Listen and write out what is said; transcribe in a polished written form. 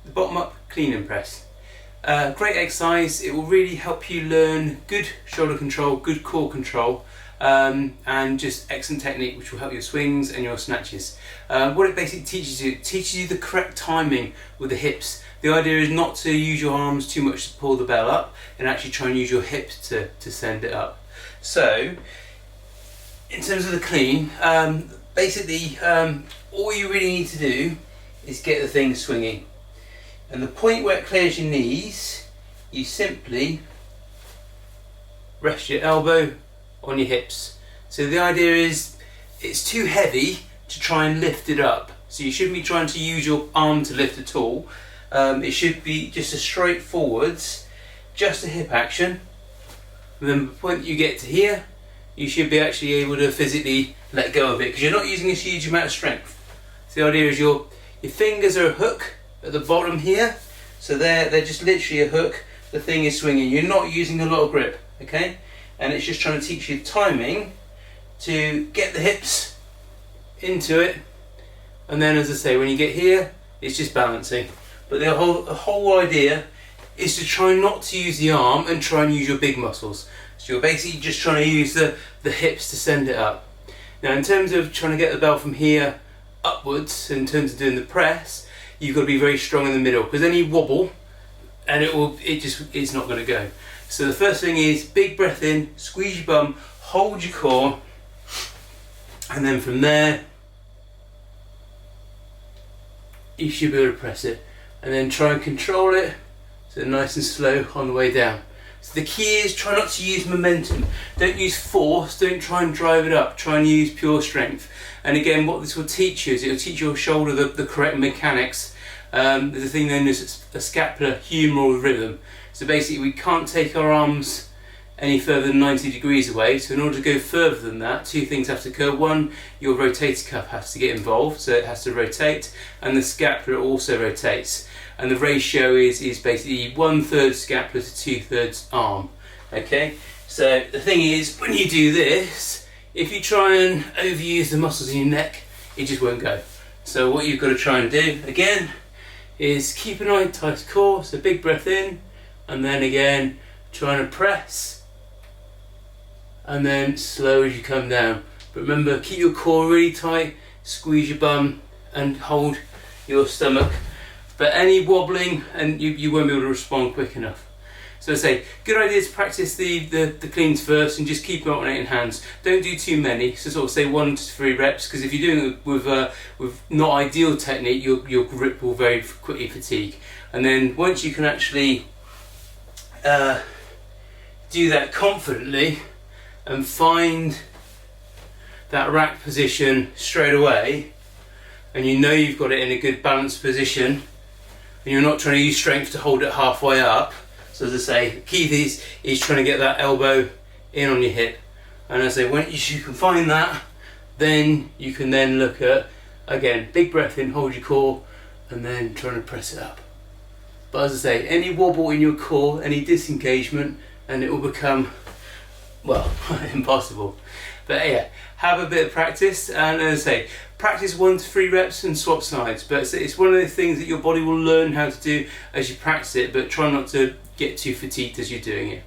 the bottom up clean and press. Great exercise. It will really help you learn good shoulder control, good core control, and just excellent technique, which will help your swings and your snatches. What it basically teaches you the correct timing with the hips. The idea is not to use your arms too much to pull the bell up, and actually try and use your hips to send it up. So, in terms of the clean, basically all you really need to do is get the thing swinging. And the point where it clears your knees, you simply rest your elbow on your hips. So the idea is, it's too heavy to try and lift it up. So you shouldn't be trying to use your arm to lift at all. It should be just a straight forwards, just a hip action. And then the point you get to here, you should be actually able to physically let go of it, because you're not using a huge amount of strength. So the idea is your fingers are a hook at the bottom here, so they're just literally a hook. The thing is swinging. You're not using a lot of grip, okay? And it's just trying to teach you timing to get the hips into it, and then, as I say, when you get here, it's just balancing. But the whole idea is to try not to use the arm and try and use your big muscles. So you're basically just trying to use the hips to send it up. Now, in terms of trying to get the bell from here upwards, in terms of doing the press, you've got to be very strong in the middle, because any wobble and it's not going to go. So the first thing is big breath in, squeeze your bum, hold your core, and then from there you should be able to press it, and then try and control it so nice and slow on the way down. So the key is try not to use momentum. Don't use force, don't try and drive it up, try and use pure strength. And again, what this will teach you is it will teach your shoulder the correct mechanics. There's a thing known as a scapular humeral rhythm. So basically we can't take our arms any further than 90 degrees away. So in order to go further than that, two things have to occur. One, your rotator cuff has to get involved, so it has to rotate, and the scapula also rotates. And the ratio is basically 1/3 scapula to 2/3 arm. Okay, so the thing is, when you do this, if you try and overuse the muscles in your neck, it just won't go. So what you've got to try and do again is keep a nice tight core. So big breath in, and then again trying to press, and then slow as you come down. But remember, keep your core really tight, squeeze your bum, and hold your stomach. But any wobbling, and you won't be able to respond quick enough. So I say, good idea to practice the cleans first and just keep alternating hands. Don't do too many, so sort of say 1 to 3 reps, because if you're doing it with not ideal technique, your grip will very quickly fatigue. And then once you can actually do that confidently and find that rack position straight away, and you know you've got it in a good balanced position, and you're not trying to use strength to hold it halfway up. So as I say, the key is trying to get that elbow in on your hip. And as I say, once you can find that, then you can then look at, again, big breath in, hold your core, and then trying to press it up. But as I say, any wobble in your core, any disengagement, and it will become, well, impossible. But yeah, have a bit of practice, and as I say, practice 1 to 3 reps and swap sides. But it's one of the things that your body will learn how to do as you practice it, but try not to get too fatigued as you're doing it.